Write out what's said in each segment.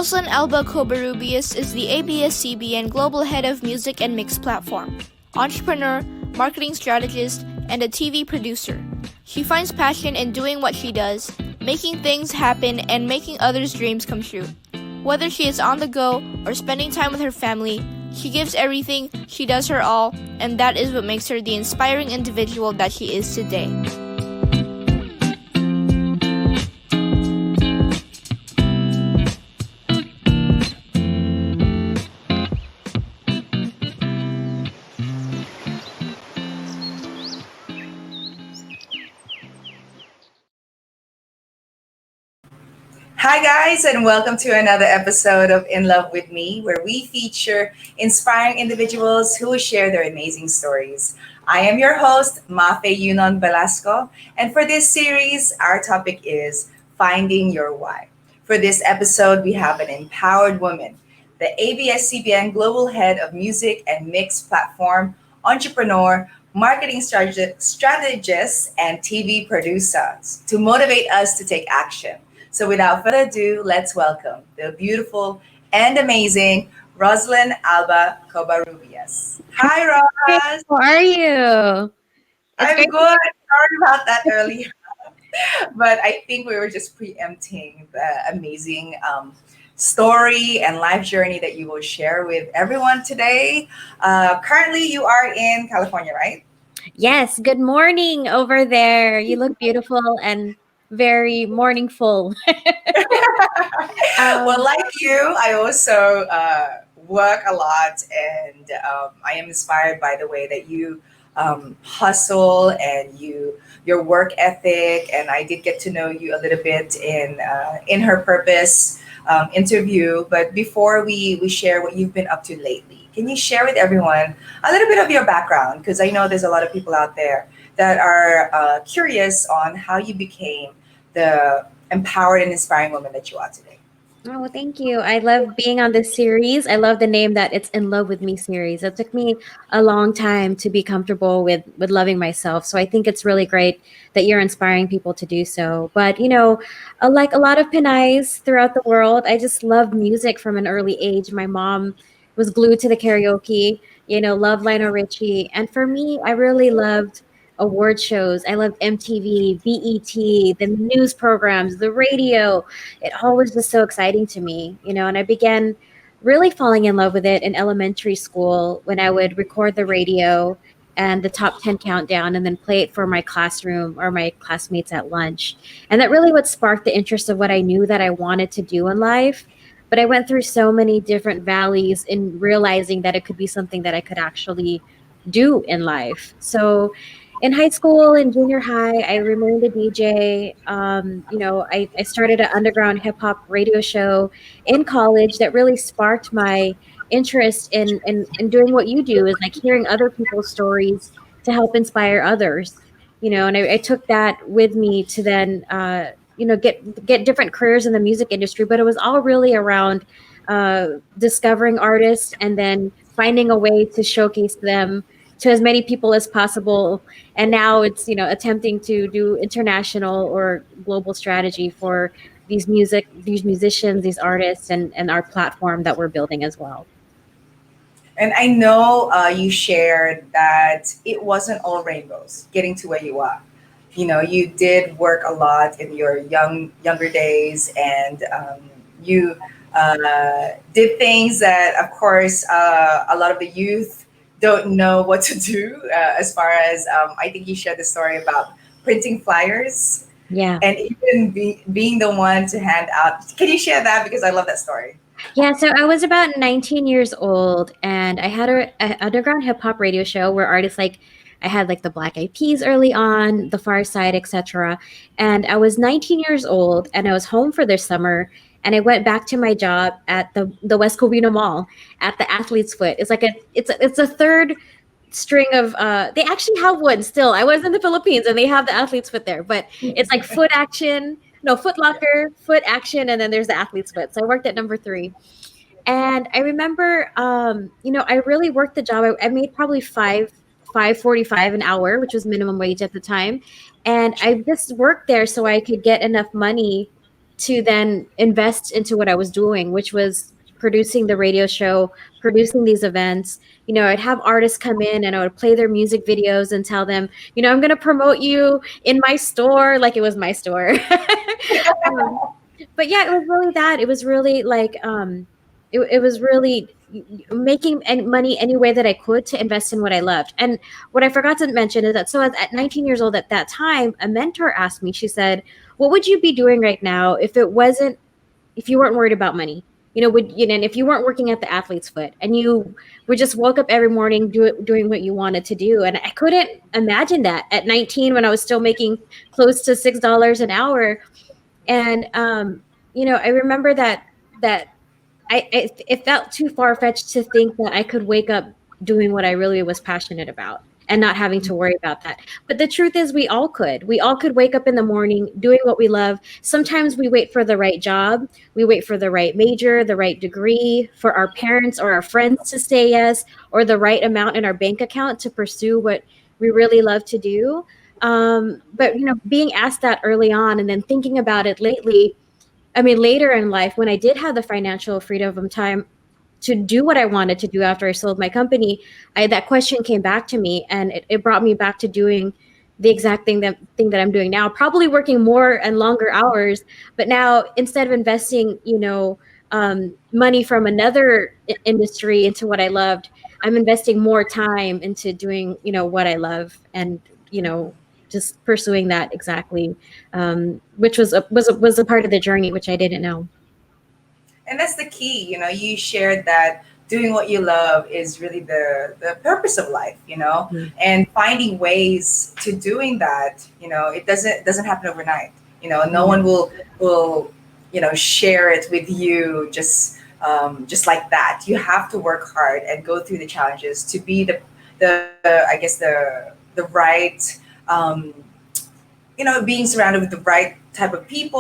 Roslynn Alba Cobarrubias is the ABS-CBN Global Head of Music and Mix Platform, entrepreneur, marketing strategist, and a TV producer. She finds passion in doing what she does, making things happen and making others' dreams come true. Whether she is on the go or spending time with her family, she gives everything, she does her all, and that is what makes her the inspiring individual that she is today. Hi, guys, and welcome to another episode of In Love with Me, where we feature inspiring individuals who share their amazing stories. I am your host, Mafae Velasco, and for this series, our topic is Finding Your Why. For this episode, we have an empowered woman, the ABS-CBN Global Head of Music and Mix Platform, entrepreneur, marketing strategist, and TV producer to motivate us to take action. So without further ado, let's welcome the beautiful and amazing Roslynn Alba Cobarrubias. Hi, Hey, Ros. how are you? It's I'm great. good. Sorry about that earlier, but I think we were just preempting the amazing story and life journey that you will share with everyone today. Currently, you are in California, right? Yes, good morning over there. You look beautiful and very morningful. Well, Um, like you, I also work a lot, and I am inspired by the way that you hustle and your work ethic. And I did get to know you a little bit in her purpose interview. But before we share what you've been up to lately, can you share with everyone a little bit of your background? Because I know there's a lot of people out there that are curious on how you became the empowered and inspiring woman that you are today. oh, well, thank you. I love being on this series. I love the name that it's In Love with Me series. It took me a long time to be comfortable with loving myself. So I think it's really great that you're inspiring people to do so. But like a lot of Pinays throughout the world, I just loved music from an early age. My mom was glued to the karaoke, loved Lionel Richie. And for me, I really loved award shows. I loved MTV, BET, the news programs, the radio. It all was just so exciting to me, and I began really falling in love with it in elementary school when I would record the radio and the top 10 countdown and then play it for my classroom or my classmates at lunch. And that really what sparked the interest of what I knew that I wanted to do in life. But I went through so many different valleys in realizing that it could be something that I could actually do in life. So in high school and junior high, I remained a DJ. I started an underground hip hop radio show in college that really sparked my interest in doing what you do, is like hearing other people's stories to help inspire others. And I took that with me to then, get different careers in the music industry, but it was all really around discovering artists and then finding a way to showcase them to as many people as possible. And now it's attempting to do international or global strategy for these musicians, these artists, and our platform that we're building as well. And I know you shared that it wasn't all rainbows getting to where you are. You know, you did work a lot in your younger days, and you did things that, of course, a lot of the youth don't know what to do. As far as I think you shared the story about printing flyers Yeah. and even being the one to hand out. Can you share that? Because I love that story. Yeah, so I was about 19 years old, and I had a underground hip hop radio show where artists like I had like the Black Eyed Peas early on, the Far Side, etc. And I was 19 years old, and I was home for this summer, and I went back to my job at the West Covina Mall at the Athlete's Foot. It's a third string of they actually have one still. I was in the Philippines and they have the Athlete's Foot there, but it's like Foot Action, no, Foot Locker, Foot Action, and then there's the Athlete's Foot. So I worked at number 3. And I remember, I really worked the job. I made probably 5.45 an hour, which was minimum wage at the time. And I just worked there so I could get enough money to then invest into what I was doing, which was producing the radio show, producing these events. I'd have artists come in and I would play their music videos and tell them, I'm going to promote you in my store, like it was my store. um, but yeah, it was really that. It was really like, it was really making money any way that I could to invest in what I loved. And what I forgot to mention is that so at 19 years old at that time, a mentor asked me, she said, what would you be doing right now if you weren't worried about money? And if you weren't working at the athlete's foot and you would just woke up every morning doing what you wanted to do. And I couldn't imagine that at 19 when I was still making close to $6 an hour. And I remember that it felt too far fetched to think that I could wake up doing what I really was passionate about and not having to worry about that. But the truth is, we all could. We all could wake up in the morning doing what we love. Sometimes we wait for the right job, we wait for the right major, the right degree, for our parents or our friends to say yes, or the right amount in our bank account to pursue what we really love to do. But being asked that early on and then thinking about it later in life, when I did have the financial freedom of time to do what I wanted to do after I sold my company, that question came back to me, and it brought me back to doing the exact thing that I'm doing now, probably working more and longer hours. But now, instead of investing, money from another industry into what I loved, I'm investing more time into doing, what I love, and just pursuing that exactly, which was a part of the journey, which I didn't know. And that's the key. You shared that doing what you love is really the purpose of life. Mhm. And finding ways to doing that. It doesn't happen overnight. No one will share it with you just like that. You have to work hard and go through the challenges to be the I guess the right, um, being surrounded with the right type of people,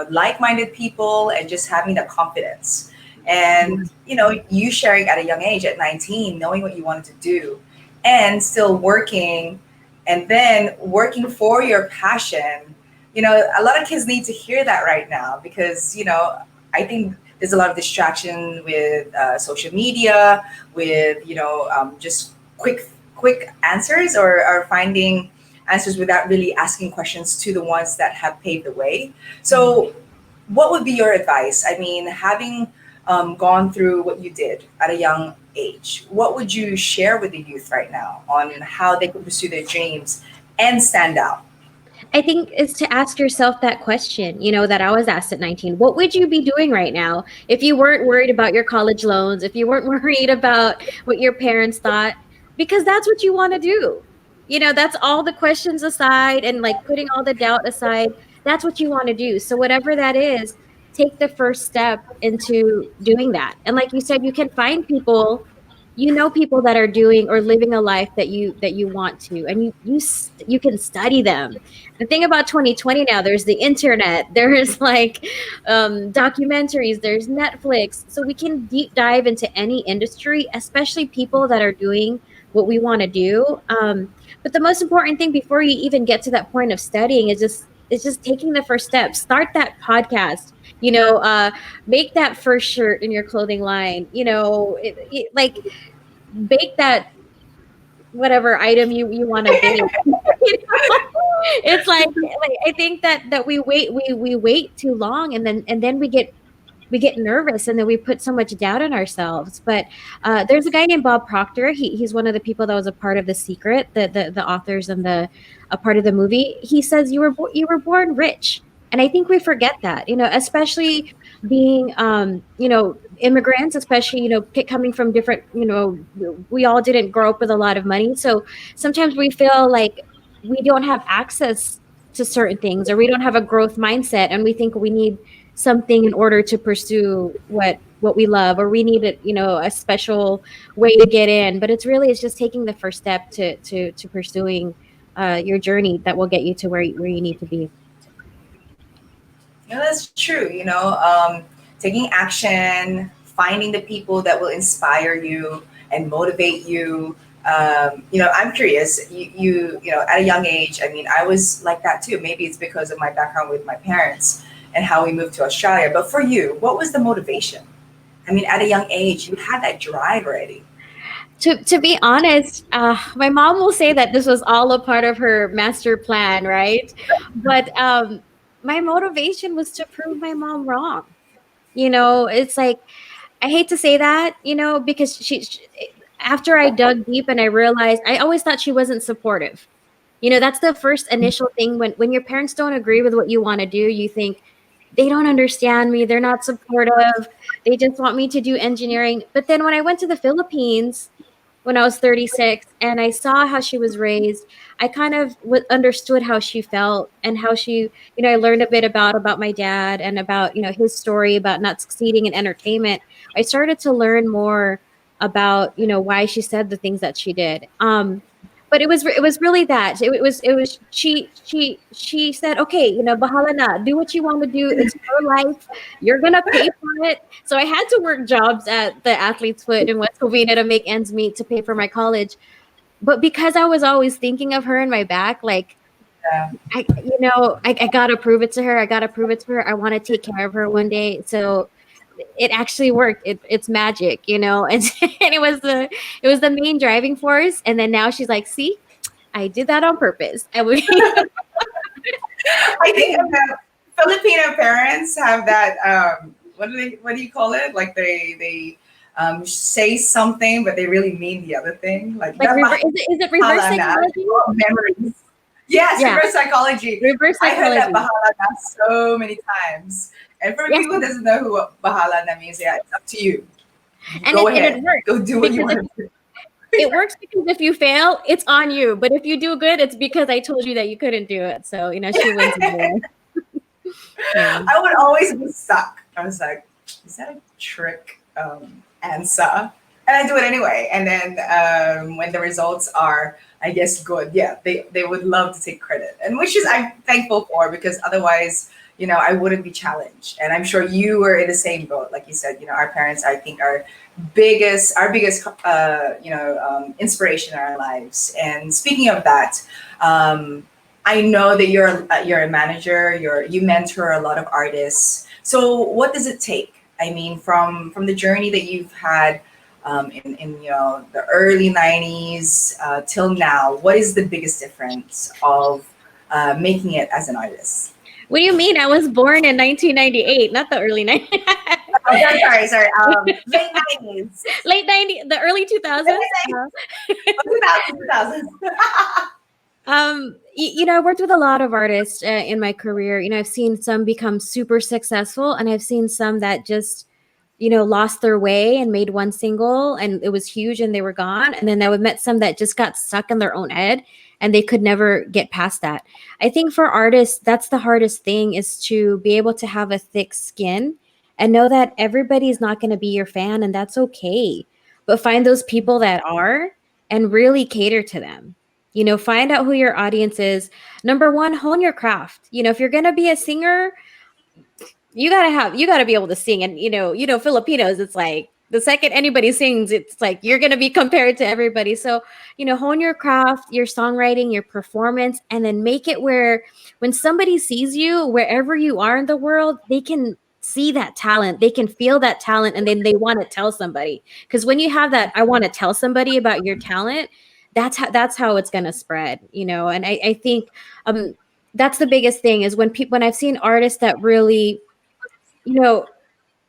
like-minded people, and just having that confidence. And, you sharing at a young age, at 19, knowing what you wanted to do and still working, and then working for your passion. A lot of kids need to hear that right now because, I think there's a lot of distraction with social media, with, just quick answers, or finding answers without really asking questions to the ones that have paved the way. So, what would be your advice? I mean, having gone through what you did at a young age, what would you share with the youth right now on how they can pursue their dreams and stand out? I think it's to ask yourself that question, that I was asked at 19. What would you be doing right now if you weren't worried about your college loans, if you weren't worried about what your parents thought? Because that's what you want to do. That's all the questions aside and like putting all the doubt aside. That's what you want to do. So, whatever that is, take the first step into doing that. And like you said, you can find people, people that are doing or living a life that you want to, and you can study them. The thing about 2020 now, there's the internet, there's like documentaries, there's Netflix, so we can deep dive into any industry, especially people that are doing what we want to do. But the most important thing before you even get to that point of studying is just taking the first step. Start that podcast. Make that first shirt in your clothing line. Like bake that whatever item you want to bake. It's like I think that we wait too long, and then we get nervous, and then we put so much doubt in ourselves. But there's a guy named Bob Proctor. He's one of the people that was a part of The Secret, the authors and a part of the movie. He says you were born rich, and I think we forget that. Especially being immigrants, especially coming from different. We all didn't grow up with a lot of money, so sometimes we feel like we don't have access to certain things, or we don't have a growth mindset, and we think we need something in order to pursue what we love, or we need a special way to get in. But it's just taking the first step to pursuing your journey that will get you to where you need to be. That's true. Taking action, finding the people that will inspire you and motivate you. I'm curious. At a young age, I mean, I was like that too. Maybe it's because of my background with my parents. and how we moved to Australia. But for you, what was the motivation? I mean, at a young age, you had that drive already. To be honest, my mom will say that this was all a part of her master plan, right? But my motivation was to prove my mom wrong. It's like I hate to say that, because after I dug deep and I realized I always thought she wasn't supportive. That's the first initial thing when your parents don't agree with what you want to do, you think they don't understand me, they're not supportive, they just want me to do engineering. But then when I went to the Philippines when I was 36 and I saw how she was raised, I kind of understood how she felt and how I learned a bit about my dad and about, his story about not succeeding in entertainment. I started to learn more about, why she said the things that she did. But it was really that it was she said, okay, bahala na, do what you want to do, it's your life, you're gonna pay for it. So I had to work jobs at the Athlete's Foot in West Covina to make ends meet to pay for my college. But because I was always thinking of her in my back, like Yeah. I gotta prove it to her. I gotta prove it to her. I want to take care of her one day. So it actually worked. It's magic, and, and it was the main driving force. And then now she's like, see, I did that on purpose. I would. I think Filipino parents have that. What do you call it? Like they say something, but they really mean the other thing. Like Like is it reverse bahala na, psychology? memories. Yes, Yeah, reverse psychology. reverse I heard that psychology. bahala na so many times. And for Yes, people who doesn't know who bahala na means, yeah, it's up to you. and Go it ahead, works go do what you because want to do. if you fail, it's on you. But if you do good, it's because I told you that you couldn't do it. So she wins in the end. Yeah. I would always be stuck. I was like, is that a trick answer? And I do it anyway. And then when the results are, I guess, good, yeah, they would love to take credit. And which is I'm thankful for because otherwise, I wouldn't be challenged. And I'm sure you were in the same boat. Like you said, our parents, I think, are our biggest inspiration in our lives. And speaking of that, I know that you're a manager. You mentor a lot of artists. So what does it take? I mean, from the journey that you've had in the early '90s till now, what is the biggest difference of making it as an artist? What do you mean? I was born in 1998, not the early 90s. Oh, sorry. Late '90s, Late 90s, the early 2000s. late 2000s, 2000s. I worked with a lot of artists in my career. I've seen some become super successful, and I've seen some that just, lost their way and made one single, and it was huge, and they were gone. And then I would met some that just got stuck in their own head, and they could never get past that. I think for artists, that's the hardest thing is to be able to have a thick skin and know that everybody's not going to be your fan, and that's okay. But find those people that are and really cater to them. Find out who your audience is. Number one, hone your craft. If you're gonna be a singer, you gotta be able to sing. And Filipinos, it's like the second anybody sings, it's like you're gonna be compared to everybody. So, hone your craft, your songwriting, your performance, and then make it where when somebody sees you, wherever you are in the world, they can see that talent, they can feel that talent, and then they want to tell somebody. Because when you have that, I want to tell somebody about your talent, that's how it's gonna spread. And I think that's the biggest thing is when I've seen artists that really, you know,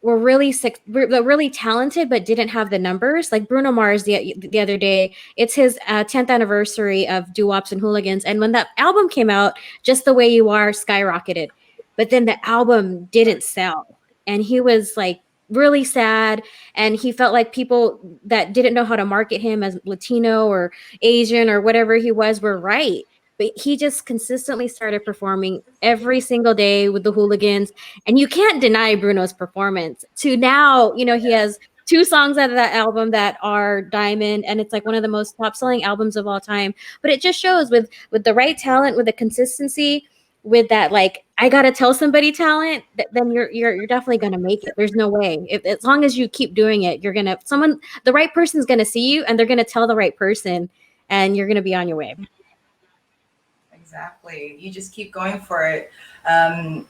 were really talented but didn't have the numbers. Like Bruno Mars the other day, it's his 10th anniversary of Doo Wops and Hooligans, and when that album came out, Just the Way You Are skyrocketed, but then the album didn't sell, and he was like really sad, and he felt like people that didn't know how to market him as Latino or Asian or whatever he was were right. But he just consistently started performing every single day with the Hooligans, and you can't deny Bruno's performance. To now, he has two songs out of that album that are diamond, and it's like one of the most top selling albums of all time. But it just shows with the right talent, with the consistency, with that, like, I gotta tell somebody talent, then you're definitely gonna make it. There's no way. If as long as you keep doing it, you're gonna someone the right person's gonna see you, and they're gonna tell the right person, and you're gonna be on your way. Exactly. You just keep going for it. And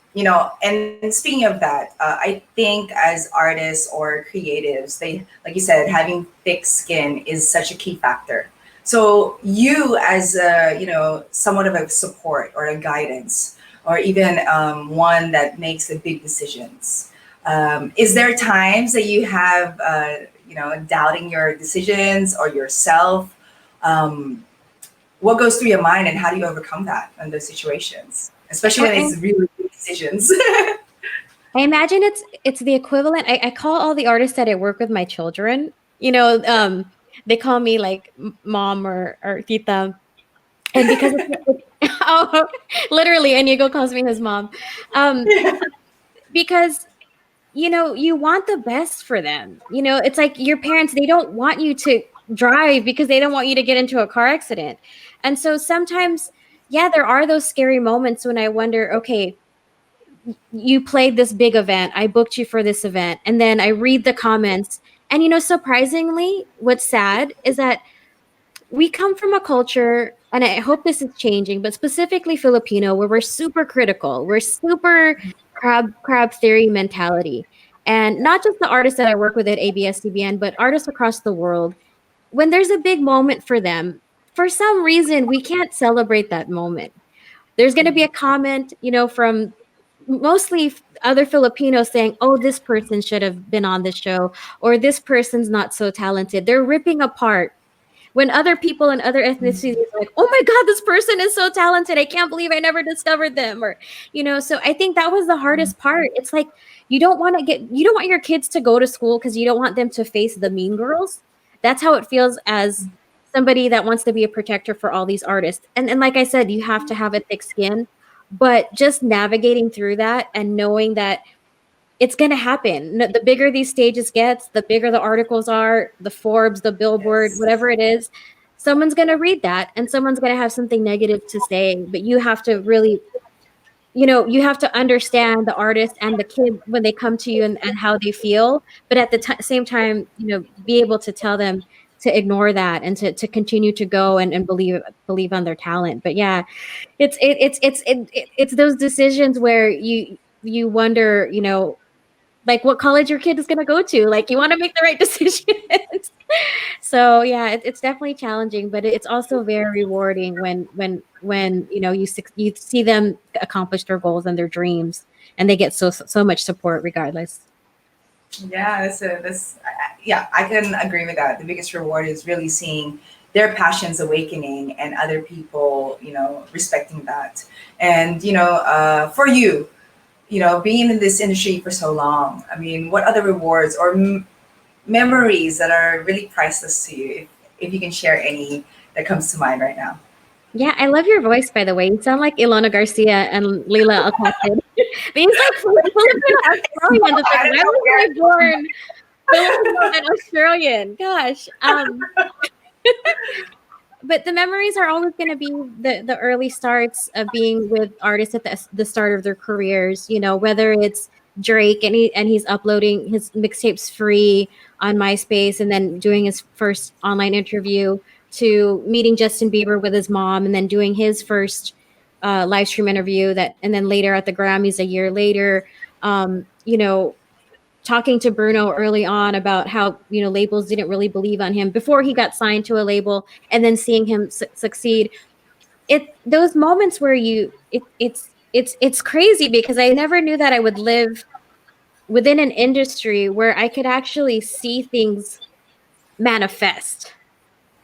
speaking of that, I think as artists or creatives, they, like you said, having thick skin is such a key factor. So you, as somewhat of a support or a guidance, or even one that makes the big decisions. Is there times that you have, doubting your decisions or yourself? Um, what goes through your mind and how do you overcome that in those situations, especially when I, it's really big decisions? I imagine it's the equivalent. I call all the artists that I work with my children. They call me like mom or tita, and because oh, literally, Inigo calls me his mom, um, because you want the best for them. It's like your parents, they don't want you to drive because they don't want you to get into a car accident. And so sometimes, yeah, there are those scary moments when I wonder, okay, you played this big event, I booked you for this event, and then I read the comments. And surprisingly, what's sad is that we come from a culture, and I hope this is changing, but specifically Filipino, where we're super critical. We're super crab theory mentality. And not just the artists that I work with at ABS-CBN, but artists across the world. When there's a big moment for them, for some reason, we can't celebrate that moment. There's going to be a comment, from mostly other Filipinos saying, "Oh, this person should have been on the show," or "This person's not so talented." They're ripping apart when other people in other ethnicities are like, "Oh my god, this person is so talented, I can't believe I never discovered them." Or so I think that was the hardest part. It's like you don't want your kids to go to school because you don't want them to face the mean girls. That's how it feels as somebody that wants to be a protector for all these artists. And like I said, you have to have a thick skin, but just navigating through that and knowing that it's going to happen. The bigger these stages gets, the bigger the articles are, the Forbes, the Billboard, Yes. whatever it is, someone's going to read that and someone's going to have something negative to say. But you have to really, you have to understand the artist and the kid when they come to you and how they feel. But at the same time, be able to tell them to ignore that and to continue to go and believe on their talent. But yeah, it's those decisions where you wonder, like what college your kid is going to go to. Like you want to make the right decisions. So yeah, it's definitely challenging, but it's also very rewarding when you see them accomplish their goals and their dreams, and they get so much support regardless. Yeah, yeah, I can agree with that. The biggest reward is really seeing their passions awakening and other people, respecting that. And, for you, being in this industry for so long, I mean, what other rewards or memories that are really priceless to you, if you can share any that comes to mind right now? Yeah, I love your voice, by the way. You sound like Ilona Garcia and Lila Alcácer. These like Filipino Australians. It's like, I don't why know was I where. born Filipino and Australian? Gosh. But the memories are always going to be the early starts of being with artists at the start of their careers. Whether it's Drake and he's uploading his mixtapes free on MySpace and then doing his first online interview, to meeting Justin Bieber with his mom and then doing his first live stream interview, and then later at the Grammys a year later. Um, you know, Talking to Bruno early on about how labels didn't really believe on him before he got signed to a label, and then seeing him succeed. Those moments where it's crazy, because I never knew that I would live within an industry where I could actually see things manifest.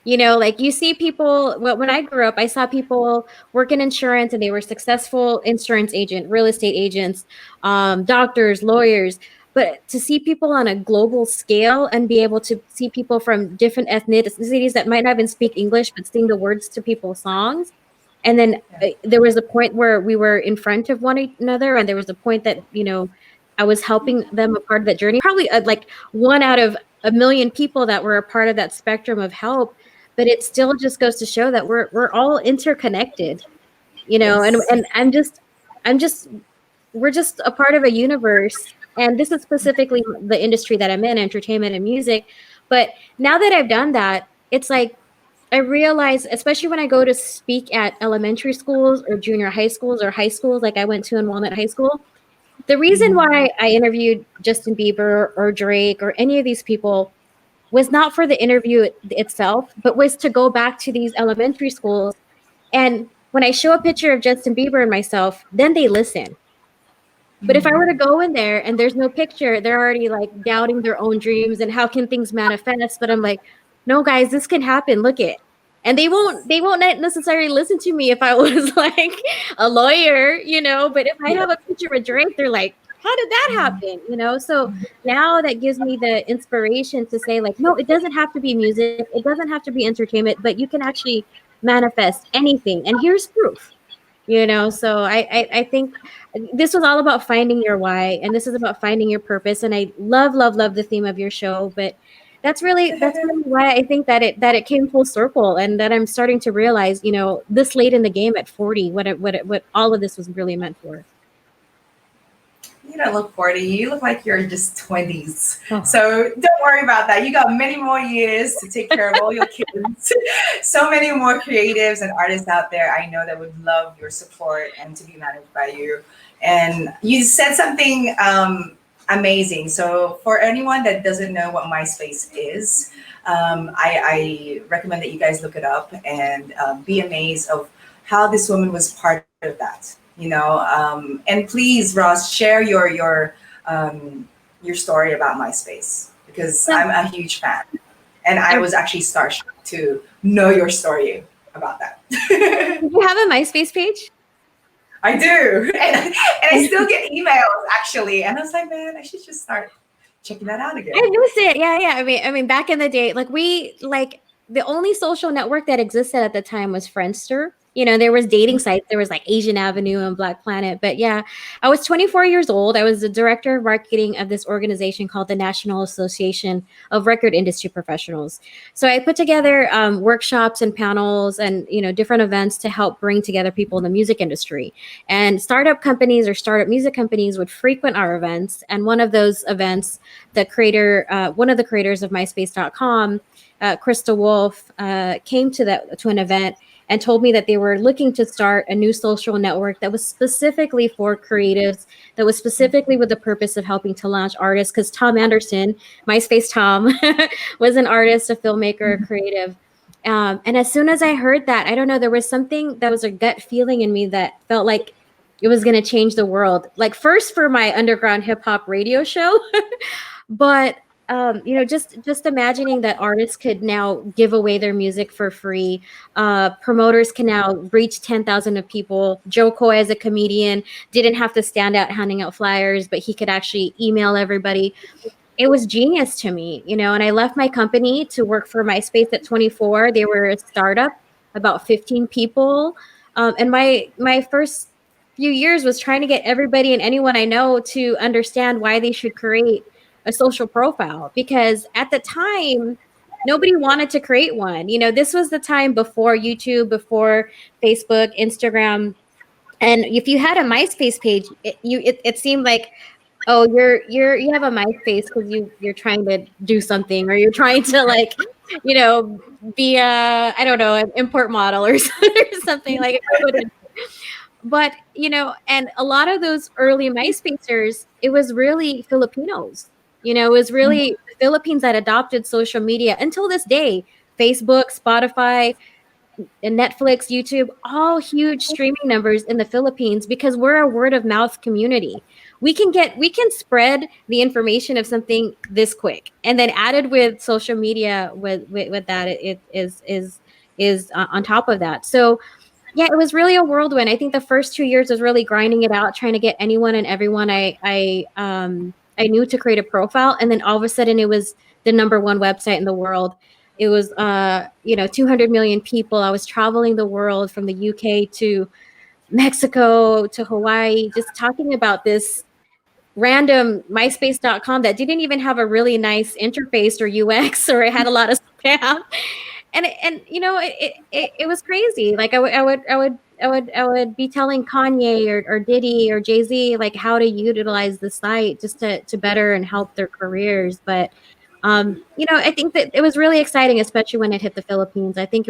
Like you see people, well, when I grew up, I saw people work in insurance and they were successful insurance agent, real estate agents, doctors, lawyers. But to see people on a global scale and be able to see people from different ethnicities that might not even speak English, but sing the words to people's songs. And then Yeah. there was a point where we were in front of one another, and there was a point that, I was helping them a part of that journey. Probably like one out of a million people that were a part of that spectrum of help, but it still just goes to show that we're all interconnected, and Yes. I'm just we're just a part of a universe. And this is specifically the industry that I'm in, entertainment and music. But now that I've done that, it's like I realize, especially when I go to speak at elementary schools or junior high schools or high schools, like I went to in Walnut High School, the reason why I interviewed Justin Bieber or Drake or any of these people was not for the interview itself, but was to go back to these elementary schools. And when I show a picture of Justin Bieber and myself, then they listen. But if I were to go in there and there's no picture, they're already like doubting their own dreams and how can things manifest. But I'm like, no, guys, this can happen. Look it. And they won't necessarily listen to me if I was like a lawyer, But if I Yeah. have a picture with Drake, they're like, how did that happen? So now that gives me the inspiration to say, like, no, it doesn't have to be music, it doesn't have to be entertainment, but you can actually manifest anything. And here's proof. So I think this was all about finding your why, and this is about finding your purpose. And I love, love, love the theme of your show. But that's really why I think that it came full circle, and that I'm starting to realize, this late in the game at 40, what all of this was really meant for. You don't look 40. You look like you're just 20s. Oh. So don't worry about that. You got many more years to take care of all your kids. So many more creatives and artists out there I know that would love your support and to be managed by you. And you said something amazing. So for anyone that doesn't know what MySpace is, I recommend that you guys look it up and be amazed of how this woman was part of that. And please, Ross, share your story about MySpace, because I'm a huge fan, and I was actually starstruck to know your story about that. Do you have a MySpace page? I do, and I still get emails actually, and I was like, man, I should just start checking that out again. I miss it. Yeah. I mean, back in the day, the only social network that existed at the time was Friendster. There was dating sites. There was like Asian Avenue and Black Planet. But yeah, I was 24 years old. I was the director of marketing of this organization called the National Association of Record Industry Professionals. So I put together workshops and panels and different events to help bring together people in the music industry. And startup companies or startup music companies would frequent our events. And one of those events, one of the creators of MySpace.com, Krista Wolf, came to an event and told me that they were looking to start a new social network that was specifically for creatives, that was specifically with the purpose of helping to launch artists. Because Tom Anderson, MySpace Tom, was an artist, a filmmaker, a creative. And as soon as I heard that, I don't know, there was something that was a gut feeling in me that felt like it was going to change the world. Like, first for my underground hip hop radio show, but just imagining that artists could now give away their music for free. Promoters can now reach 10,000 of people. Joe Coy, as a comedian, didn't have to stand out handing out flyers, but he could actually email everybody. It was genius to me, and I left my company to work for MySpace at 24. They were a startup, about 15 people. And my first few years was trying to get everybody and anyone I know to understand why they should create a social profile, because at the time nobody wanted to create one. This was the time before YouTube, before Facebook, Instagram. And if you had a MySpace page, it seemed like, oh, you have a MySpace because you're trying to do something, or you're trying to be a, I don't know, an import model or something like it. But and a lot of those early MySpacers, it was really Filipinos. It was really the Philippines that adopted social media until this day. Facebook, Spotify, and Netflix, YouTube, all huge streaming numbers in the Philippines, because we're a word of mouth community. We can spread the information of something this quick, and then added with social media with that, it is on top of that. So yeah, it was really a whirlwind. I think the first 2 years was really grinding it out, trying to get anyone and everyone I knew to create a profile, and then all of a sudden it was the number one website in the world. It was 200 million people. I was traveling the world from the UK to Mexico to Hawaii, just talking about this random MySpace.com that didn't even have a really nice interface or UX, or it had a lot of spam. And it was crazy. Like I would be telling Kanye or Diddy or Jay-Z like how to utilize the site just to better and help their careers. But I think that it was really exciting, especially when it hit the Philippines. I think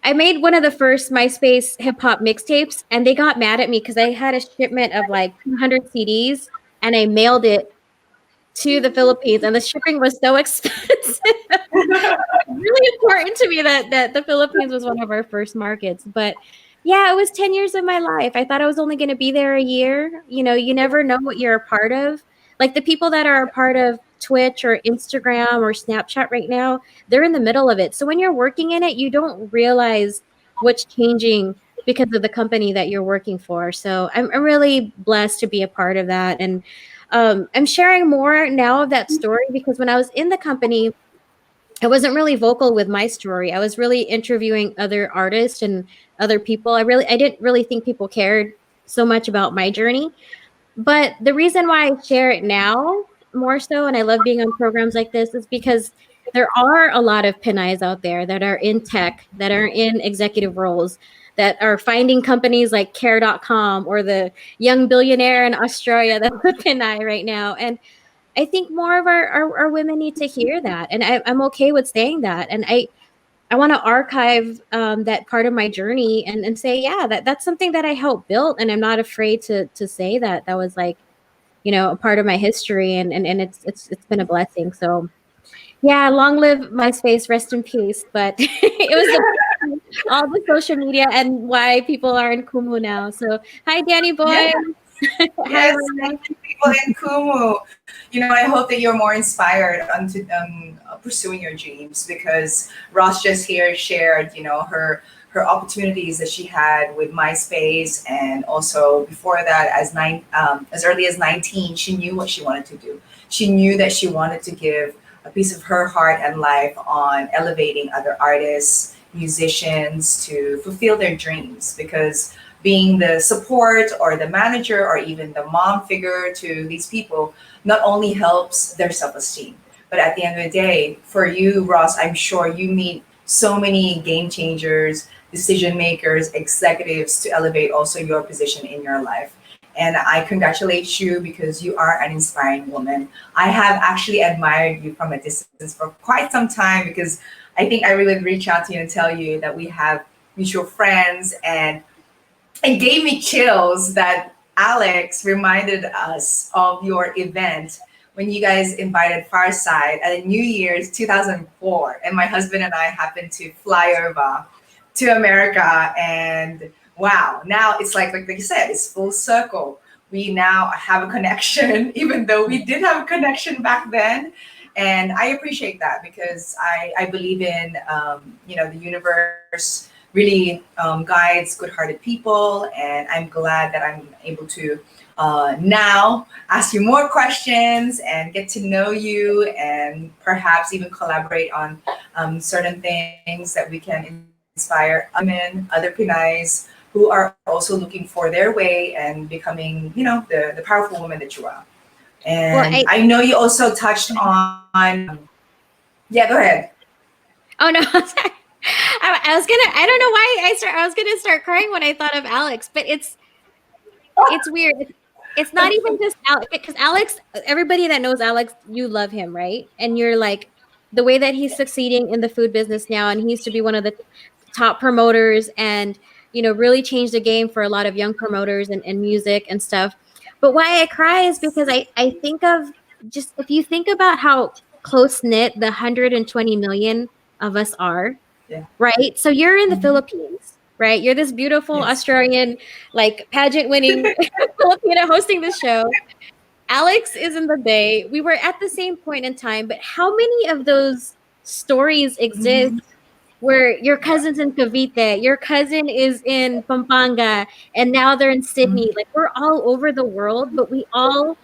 I made one of the first MySpace hip hop mixtapes, and they got mad at me because I had a shipment of like 200 CDs, and I mailed it to the Philippines, and the shipping was so expensive. Really important to me that the Philippines was one of our first markets. But yeah, it was 10 years of my life. I thought I was only going to be there a year. You never know what you're a part of. Like the people that are a part of Twitch or Instagram or Snapchat right now, they're in the middle of it. So when you're working in it, you don't realize what's changing because of the company that you're working for. So I'm really blessed to be a part of that. And I'm sharing more now of that story because when I was in the company, I wasn't really vocal with my story. I was really interviewing other artists and other people. I didn't really think people cared so much about my journey. But the reason why I share it now more so, and I love being on programs like this, is because there are a lot of Pinais out there that are in tech, that are in executive roles, that are finding companies like Care.com or the young billionaire in Australia that's a Pinai right now. And I think more of our women need to hear that. And I'm okay with saying that. And I want to archive that part of my journey and say, yeah, that's something that I helped build. And I'm not afraid to say that that was like, a part of my history. And it's been a blessing. So yeah, long live MySpace, rest in peace. But it was all the social media and why people are in Kumu now. So hi, Danny Yeah. boy. Hi, Yes, Rana. thank you, people in Kumu. I hope that you're more inspired onto pursuing your dreams because Ross just here shared, her opportunities that she had with MySpace, and also before that, as early as 19, she knew what she wanted to do. She knew that she wanted to give a piece of her heart and life on elevating other artists, musicians to fulfill their dreams because being the support or the manager or even the mom figure to these people not only helps their self-esteem, but at the end of the day, for you, Ross, I'm sure you meet so many game changers, decision makers, executives to elevate also your position in your life. And I congratulate you because you are an inspiring woman. I have actually admired you from a distance for quite some time because I think I really would reach out to you and tell you that we have mutual friends, and it gave me chills that Alex reminded us of your event when you guys invited Farside at New Year's 2004. And my husband and I happened to fly over to America. And wow, now it's like you said, it's full circle. We now have a connection, even though we did have a connection back then. And I appreciate that because I believe in, the universe really guides good-hearted people, and I'm glad that I'm able to now ask you more questions and get to know you, and perhaps even collaborate on certain things that we can inspire women, other Pinays who are also looking for their way and becoming, the powerful woman that you are. Well, And I know you also touched on, yeah, go ahead. oh no, sorry. I was gonna. I don't know why I was gonna start crying when I thought of Alex, but it's weird. It's not even just Alex because Alex. Everybody that knows Alex, you love him, right? And you're like the way that he's succeeding in the food business now, and he used to be one of the top promoters, and really changed the game for a lot of young promoters and music and stuff. But why I cry is because I think of just if you think about how close knit the 120 million of us are, Yeah. right? So you're in the Mhm. Philippines, right? You're this beautiful Yes. Australian, like pageant winning Filipino hosting the show. Alex is in the Bay. We were at the same point in time, but how many of those stories exist Mhm. where your cousin's in Cavite, your cousin is in Pampanga, and now they're in Mhm. Sydney? Like we're all over the world, but we all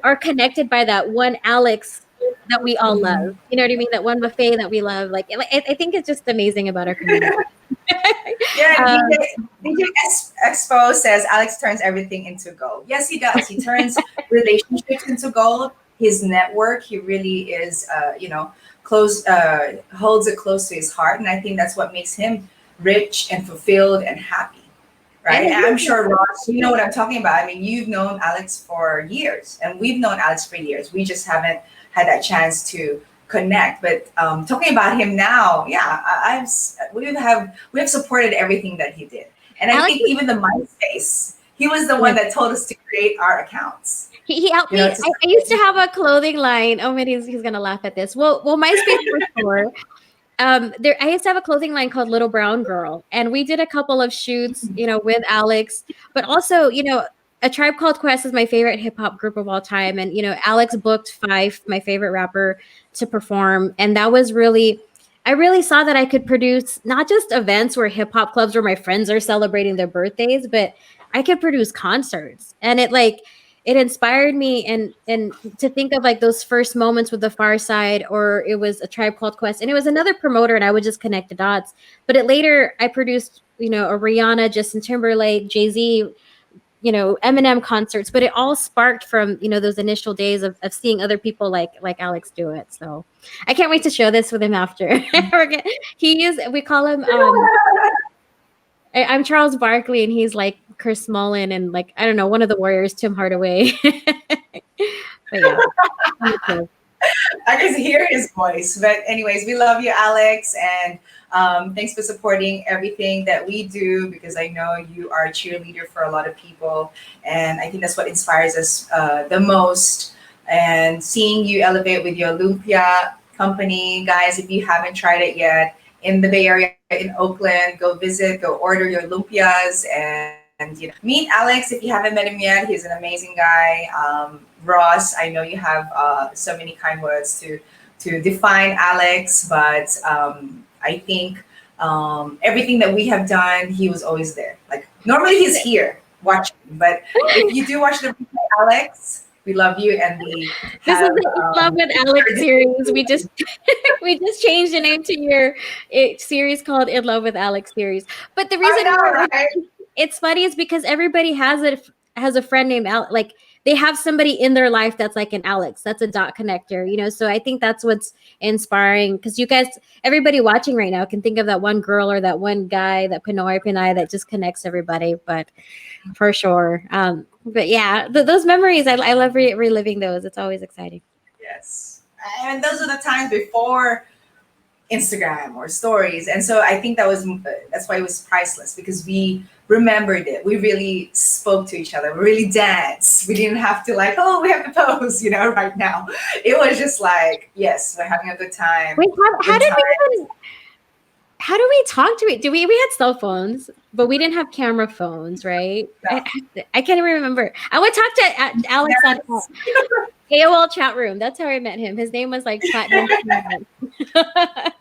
are connected by that one Alex that we all love. Mhm. You know what I mean? That one Mafae that we love. Like I think it's just amazing about our community. Yeah, um, DJ Expo says Alex turns everything into gold. Yes, he does. He turns relationships into gold. His network, he really is, close, holds it close to his heart, and I think that's what makes him rich and fulfilled and happy, and right? And I'm he's sure Ross, you know what I'm talking about. I mean, you've known Alex for years, and we've known Alex for years. We just haven't had that chance to connect. But talking about him now, yeah, we have supported everything that he did, and I Alex, think even the MySpace, he was the one that told us to create our accounts. he helped You know, me. to I used to have a clothing line. Oh man, he's gonna laugh at this. Well, MySpace for sure. There I used to have a clothing line called Little Brown Girl, and we did a couple of shoots, with Alex, but also, A Tribe Called Quest is my favorite hip hop group of all time, and Alex booked Fife, my favorite rapper, to perform, and that was really. I really saw that I could produce not just events where hip hop clubs where my friends are celebrating their birthdays, but I could produce concerts, and it inspired me and to think of like those first moments with the Far Side, or it was A Tribe Called Quest, and it was another promoter, and I would just connect the dots. But later I produced, a Rihanna, Justin Timberlake, Jay-Z, Eminem concerts, but it all sparked from, those initial days of seeing other people like Alex do it. So I can't wait to show this with him after. We call him I'm Charles Barkley, and he's like Chris Mullin, and like I don't know, one of the Warriors, Tim Hardaway. But yeah, I can hear his voice. But anyways, we love you, Alex, and thanks for supporting everything that we do, because I know you are a cheerleader for a lot of people, and I think that's what inspires us the most. And seeing you elevate with your lumpia company, guys, if you haven't tried it yet in the Bay Area, in Oakland, go visit, go order your lumpias, and meet Alex if you haven't met him yet. He's an amazing guy. Ross, I know you have so many kind words to define Alex, but I think everything that we have done, he was always there. Like normally he's here watching, but if you do watch the replay, Alex, we love you, and we this have, is the Love with Alex series. We just we just changed the name to your series called In Love with Alex series. But the reason I know, why right? it's funny is because everybody has a friend named Alex. Like they have somebody in their life that's like an Alex. That's a dot connector. So I think that's what's inspiring, because you guys, everybody watching right now, can think of that one girl or that one guy, that Pinoy Pinay that just connects everybody. But for sure. But yeah, those memories, I love reliving those. It's always exciting. Yes. And those are the times before Instagram or stories. And so I think that's why it was priceless, because we remembered it. We really spoke to each other. We really danced. We didn't have to like, oh, we have to pose, right now. It was just like, yes, we're having a good time. Wait, how do we talk to it? We had cell phones, but we didn't have camera phones, right? No. I can't even remember. I would talk to Alex on AOL chat room. That's how I met him. His name was like Platinum. But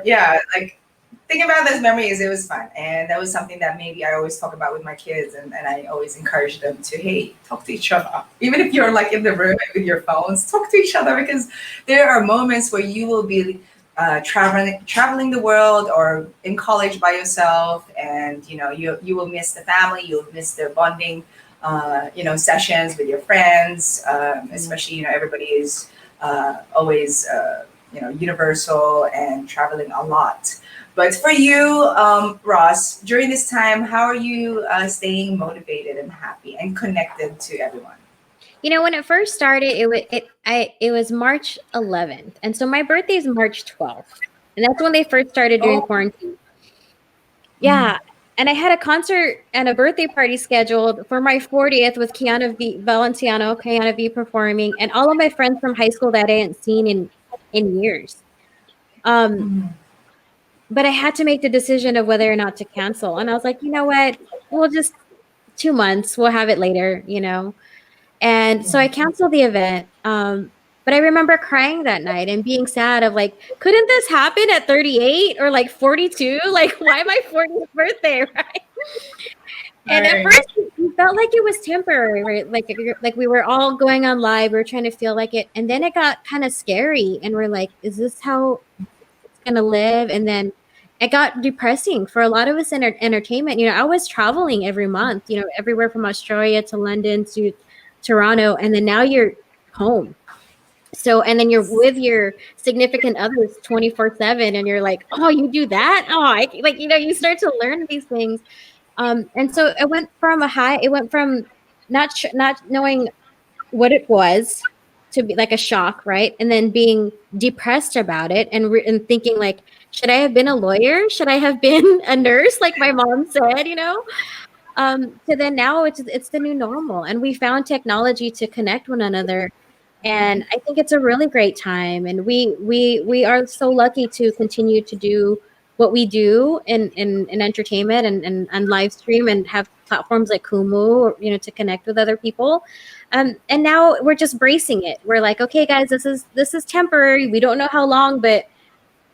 yeah, like thinking about those memories, it was fun. And that was something that maybe I always talk about with my kids, and I always encourage them to, hey, talk to each other. Even if you're like in the room with your phones, talk to each other, because there are moments where you will be traveling the world or in college by yourself, and you will miss the family, you'll miss the bonding sessions with your friends, especially everybody is always universal and traveling a lot. But for you, Ross, during this time, how are you staying motivated and happy and connected to everyone? When it first started, it was March 11th, and so my birthday is March 12th, and that's when they first started doing quarantine. Yeah, and I had a concert and a birthday party scheduled for my 40th with Kiana V performing, and all of my friends from high school that I hadn't seen in years. But I had to make the decision of whether or not to cancel, and I was like, you know what, we'll just 2 months, we'll have it later, And so I canceled the event. But I remember crying that night and being sad of like, couldn't this happen at 38 or like 42? Like, why my 40th birthday, right? And at first, it felt like it was temporary, right? Like we were all going on live, we were trying to feel like it, and then it got kind of scary, and we're like, is this how it's gonna live? And then it got depressing for a lot of us in entertainment. I was traveling every month, everywhere from Australia to London to Toronto, and then now you're home. So, and then you're with your significant others 24/7, and you're like, oh, you do that? Oh, you start to learn these things. And so it went from not knowing what it was, to be like a shock, right? And then being depressed about it and thinking like, should I have been a lawyer? Should I have been a nurse, like my mom said, you know? So then now it's the new normal, and we found technology to connect one another, and I think it's a really great time. And we are so lucky to continue to do what we do in entertainment and live stream and have platforms like Kumu, you know, to connect with other people. And now we're just bracing it. We're like, okay, guys, this is temporary. We don't know how long, but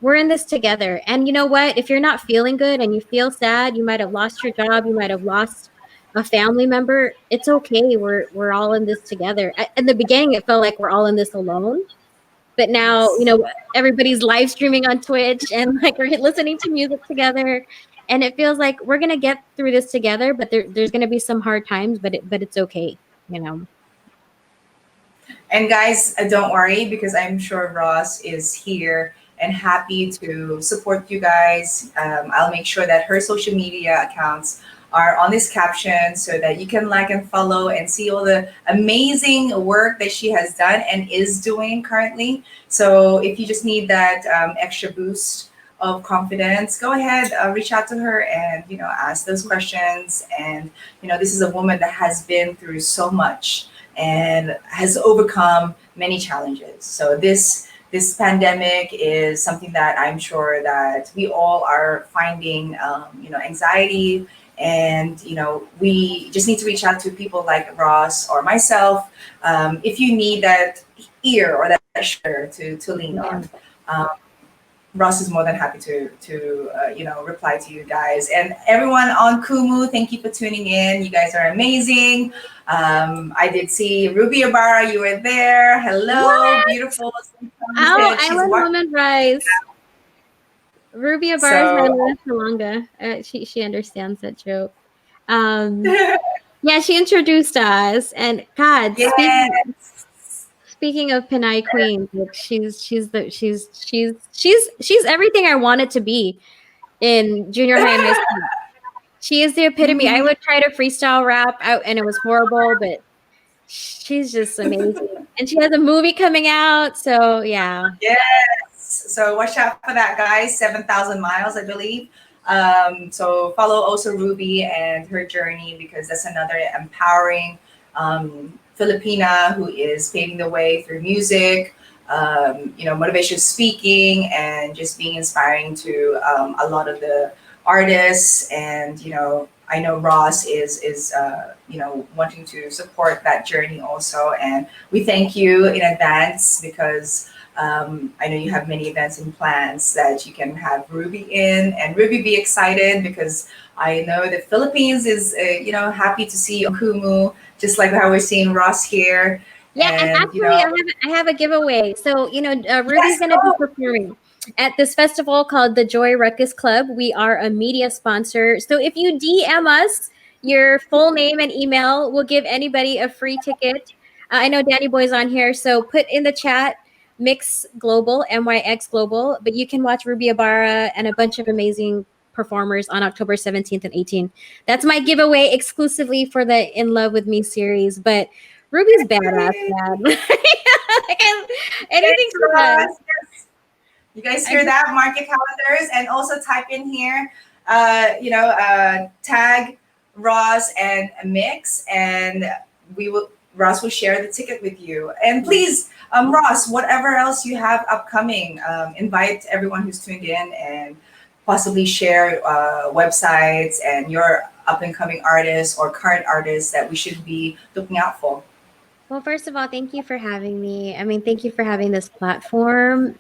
we're in this together. And you know what? If you're not feeling good and you feel sad, you might have lost your job, you might have lost a family member. It's okay. We're all in this together. In the beginning, it felt like we're all in this alone. But now, you Yes. know, everybody's live streaming on Twitch and like we're listening to music together. And it feels like we're gonna get through this together, but there's gonna be some hard times, but it's okay, you know. And guys, don't worry because I'm sure Ross is here and happy to support you guys. I'll make sure that her social media accounts are on this caption so that you can like and follow and see all the amazing work that she has done and is doing currently. So if you just need that extra boost of confidence, go ahead, reach out to her and ask those questions. And this is a woman that has been through so much and has overcome many challenges. So this pandemic is something that I'm sure that we all are finding, anxiety, and we just need to reach out to people like Ross or myself, if you need that ear or that shoulder to lean Yeah. on. Um, Ross is more than happy to reply to you guys, and everyone on Kumu. Thank you for tuning in. You guys are amazing. I did see Ruby Ibarra. You were there. Hello, What? beautiful. Oh, She's Island watching. Woman Rise. Ruby Ibarra is my So little Salonga. She understands that joke. Um, yeah, she introduced us, and God, yes, speaking of Pinay Queen, like she's everything I wanted to be in junior high and high school. She is the epitome. I Mhm. would try to freestyle rap out, and it was horrible, but she's just amazing. And she has a movie coming out, so yeah. Yes. So watch out for that, guys. 7,000 miles, I believe. So follow also Ruby and her journey because that's another empowering Filipina who is paving the way through music, motivation speaking, and just being inspiring to a lot of the artists. And I know Ross is wanting to support that journey also. And we thank you in advance because I know you have many events and plans that you can have Ruby in, and Ruby be excited because I know the Philippines is, happy to see you on Kumu, just like how we're seeing Ross here. Yeah, and And, actually, I have a giveaway. So Ruby's yes, going to be go. performing at this festival called the Joy Ruckus Club. We are a media sponsor. So if you DM us your full name and email, we'll give anybody a free ticket. I know Danny Boy's on here, so put in the chat Mix Global, MYX Global. But you can watch Ruby Ibarra and a bunch of amazing performers on October 17th and 18th. That's my giveaway exclusively for the In Love with Me series. But Ruby's badass, man. Like, anything Thanks, she does. Ross. Yes. You guys I hear just that? Mark your calendars and also type in here, tag Ross and Mix, and Ross will share the ticket with you. And please, Ross, whatever else you have upcoming, invite everyone who's tuned in and possibly share websites and your up and coming artists or current artists that we should be looking out for. Well, first of all, thank you for having me. I mean, thank you for having this platform.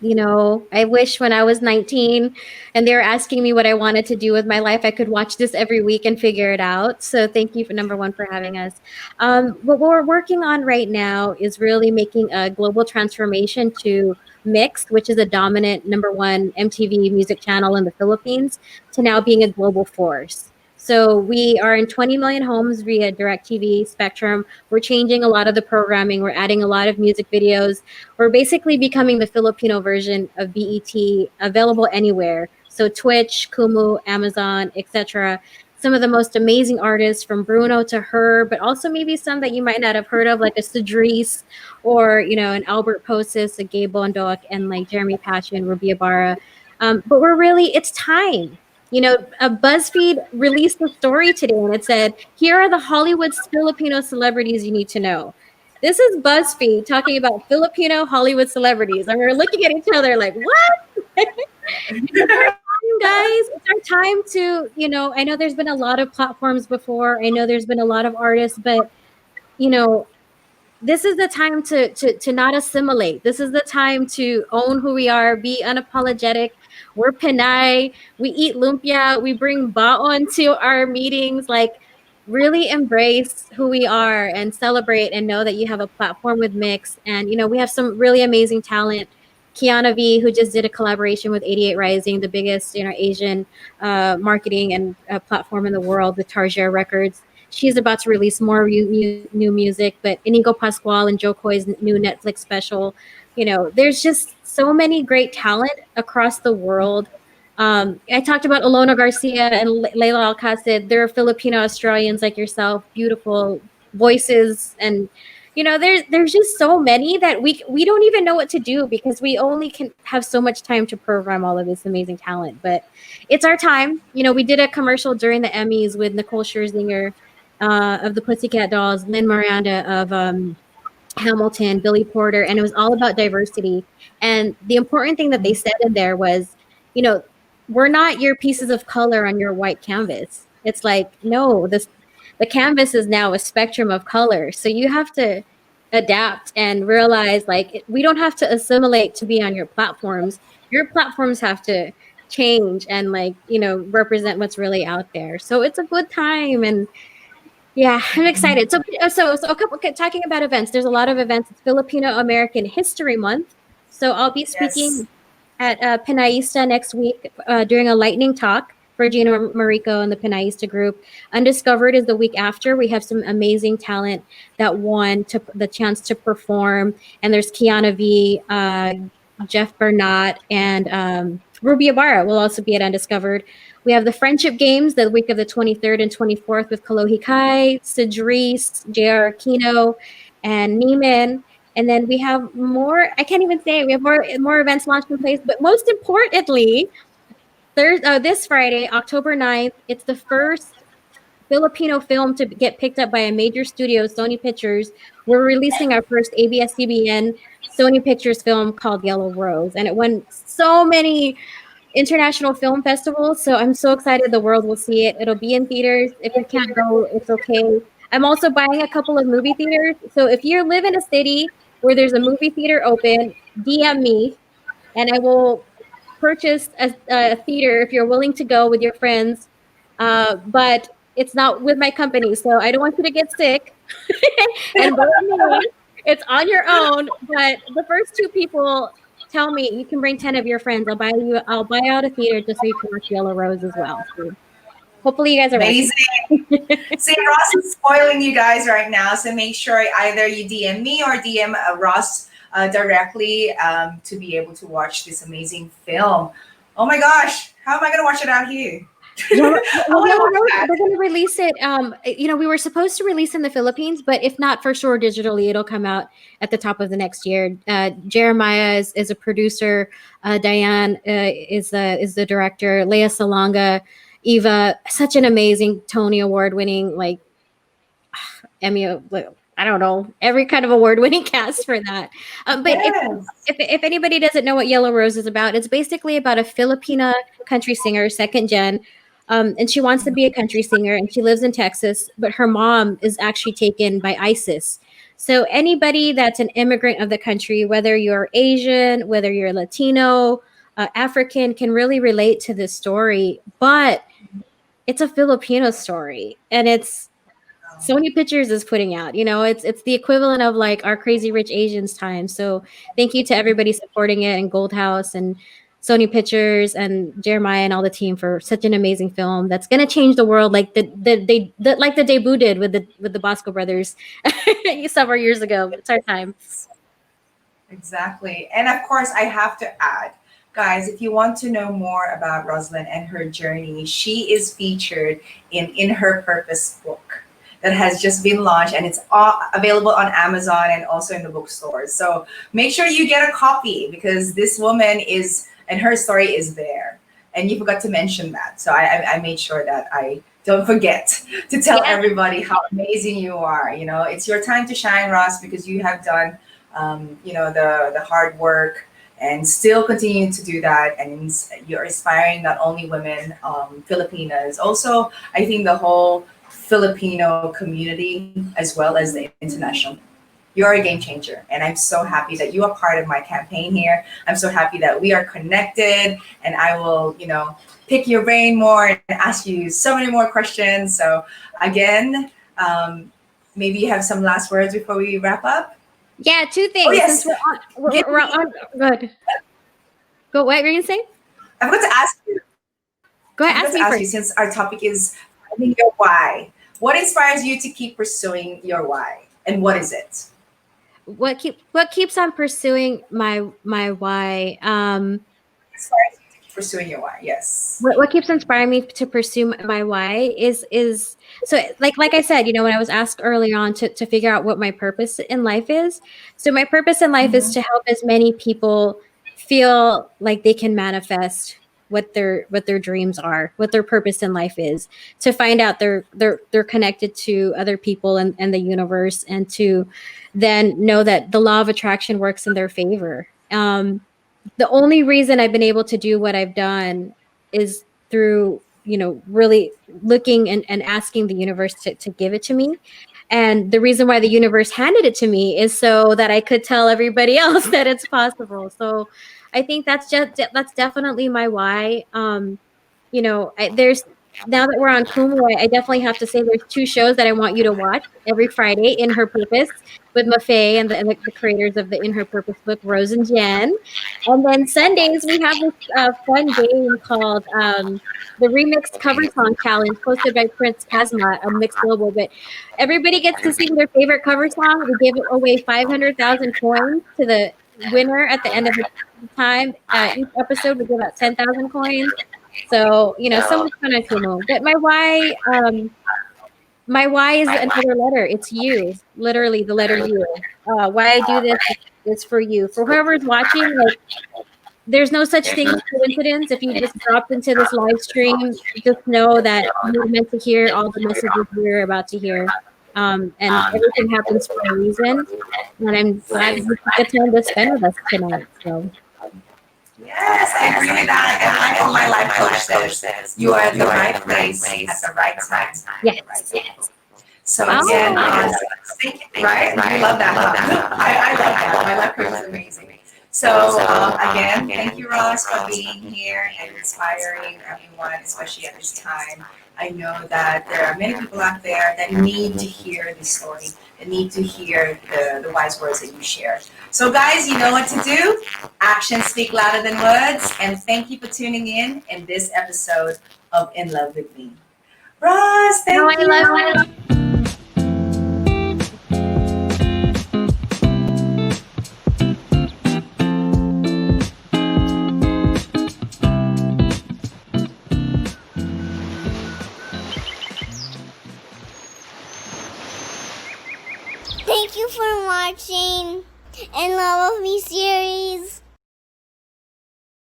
I wish when I was 19 and they were asking me what I wanted to do with my life, I could watch this every week and figure it out. So thank you for number one for having us. What we're working on right now is really making a global transformation to Mixed, which is a dominant number one MTV music channel in the Philippines, to now being a global force. So we are in 20 million homes via DirecTV Spectrum. We're changing a lot of the programming. We're adding a lot of music videos. We're basically becoming the Filipino version of BET, available anywhere. So Twitch, Kumu, Amazon, etc. some of the most amazing artists from Bruno to her, but also maybe some that you might not have heard of, like a Cedrice or, an Albert Posis, a Gabe Bondoc, and like Jeremy Patchen, Ruby Ibarra. But it's time. BuzzFeed released a story today and it said, here are the Hollywood Filipino celebrities you need to know. This is BuzzFeed talking about Filipino Hollywood celebrities. And we're looking at each other like, what? It's our time, guys. It's our time to, I know there's been a lot of platforms before. I know there's been a lot of artists, but, you know, this is the time to not assimilate. This is the time to own who we are, be unapologetic. We're Pinay. We eat lumpia. We bring baon to our meetings. Like, really embrace who we are and celebrate and know that you have a platform with Mix. And, we have some really amazing talent. Kiana V, who just did a collaboration with 88 Rising, the biggest, Asian marketing and platform in the world with Tarjare Records. She's about to release more new music, but Inigo Pascual and Joe Coy's new Netflix special. There's just so many great talent across the world. I talked about Alona Garcia and Leila Alcacid. They're Filipino Australians like yourself, beautiful voices, and there's just so many that we don't even know what to do because we only can have so much time to program all of this amazing talent. But it's our time. We did a commercial during the Emmys with Nicole Scherzinger of the Pussycat Dolls, Lynn Miranda of Hamilton, Billy Porter, and it was all about diversity. And the important thing that they said in there was, you know, we're not your pieces of color on your white canvas. It's like, no, the canvas is now a spectrum of color. So you have to adapt and realize we don't have to assimilate to be on your platforms. Your platforms have to change and represent what's really out there. So it's a good time, and yeah, I'm excited. So a couple talking about events. There's a lot of events. It's Filipino American History Month. So I'll be Yes. speaking at Pinaista next week during a lightning talk for Gino Marico and the Pinaista group. Undiscovered is the week after. We have some amazing talent that won the chance to perform. And there's Kiana V, Jeff Bernat, and Ruby Ibarra will also be at Undiscovered. We have the Friendship Games the week of the 23rd and 24th with Kalohi Kai, Cedrice, JR Aquino, and Neiman. And then we have more, I can't even say, we have more events launched in place. But most importantly, this Friday, October 9th, it's the first Filipino film to get picked up by a major studio, Sony Pictures. We're releasing our first ABS-CBN Sony Pictures film called Yellow Rose. And it won so many international film festivals. So I'm so excited the world will see it. It'll be in theaters. If you can't go, it's okay. I'm also buying a couple of movie theaters. So if you live in a city where there's a movie theater open, DM me and I will purchase a theater if you're willing to go with your friends. But it's not with my company. So I don't want you to get sick. And believe me, it's on your own. But the first two people tell me you can bring 10 of your friends. I'll buy out a theater just so you can watch Yellow Rose as well. So hopefully you guys are Amazing. watching. See, Ross is spoiling you guys right now. So make sure either you DM me or DM Ross directly to be able to watch this amazing film. Oh my gosh, how am I going to watch it out here? Yellow I want to watch Rose, that. they're going to release it. We were supposed to release in the Philippines, but if not, for sure, digitally, it'll come out at the top of the next year. Jeremiah is a producer. Diane is the director. Leia Salonga, Eva, such an amazing Tony Award winning, Emmy, I don't know, every kind of award winning cast for that. But Yes. if anybody doesn't know what Yellow Rose is about, it's basically about a Filipina country singer, second gen. And she wants to be a country singer and she lives in Texas, but her mom is actually taken by ISIS. So anybody that's an immigrant of the country, whether you're Asian, whether you're Latino, African, can really relate to this story. But it's a Filipino story, and it's Sony Pictures is putting out. It's the equivalent of our Crazy Rich Asians time. So thank you to everybody supporting it, and Gold House and Sony Pictures and Jeremiah and all the team for such an amazing film that's gonna change the world, like the debut did with the Bosco brothers several years ago. It's our time. Exactly. And of course, I have to add, Guys, if you want to know more about Roslyn and her journey, she is featured in Her Purpose book that has just been launched, and it's all available on Amazon and also in the bookstores. So make sure you get a copy because this woman is, and her story is there. And you forgot to mention that. So I made sure that I don't forget to tell Yeah. everybody how amazing you are. It's your time to shine, Ross, because you have done, the hard work and still continue to do that. And you're inspiring not only women, Filipinas, also, I think the whole Filipino community, as well as the international. You're a game changer. And I'm so happy that you are part of my campaign here. I'm so happy that we are connected, and I will, pick your brain more and ask you so many more questions. So again, maybe you have some last words before we wrap up. Yeah, two things. Oh, yes. Since we're Give we're me- on. Good. Go. What were you gonna say? I'm going to ask you. Go ahead. I'm Ask going to me ask you, first. since our topic is finding your why. What inspires you to keep pursuing your why, and what is it? What keeps on pursuing my why? Inspires you to keep pursuing your why. Yes. What keeps inspiring me to pursue my why is so like I said, when I was asked earlier on to figure out what my purpose in life is. So my purpose in life is Mhm. to help as many people feel like they can manifest what their dreams are, what their purpose in life is, to find out they're connected to other people and the universe, and to then know that the law of attraction works in their favor. The only reason I've been able to do what I've done is through, really looking and asking the universe to give it to me. And the reason why the universe handed it to me is so that I could tell everybody else that it's possible. So I think that's definitely my why. There's, now that we're on Kumu, I definitely have to say there's two shows that I want you to watch every Friday: In Her Purpose with Mafae and the creators of the In Her Purpose book, Rose and Jen. And then Sundays we have this fun game called the Remix Cover Song Challenge, hosted by Prince Kazma of Mixed Global. But everybody gets to sing their favorite cover song. We give away 500,000 coins to the winner at the end of the time. Each episode we give out 10,000 coins. So, so much fun on Kumu. But my why is another letter. It's you, literally the letter U. Why I do this is for you. For whoever's watching, like, there's no such thing as coincidence. If you just dropped into this live stream, just know that you're meant to hear all the messages you're about to hear. And everything happens for a reason. And I'm glad you took the time to spend with us tonight. So. Yes, I agree with that. And like all my life coach says, you are at the right place at the right time. Yes. So Oh. again, right? You love that. I love that. My life coach is amazing. So again, thank you, Ross, for being here and inspiring everyone, especially at this time. I know that there are many people out there that need to hear this story, that need to hear the wise words that you share. So guys, you know what to do. Actions speak louder than words. And thank you for tuning in this episode of In Love With Me. Ross, thank you. I love you. Thank you for watching In Love with Me series.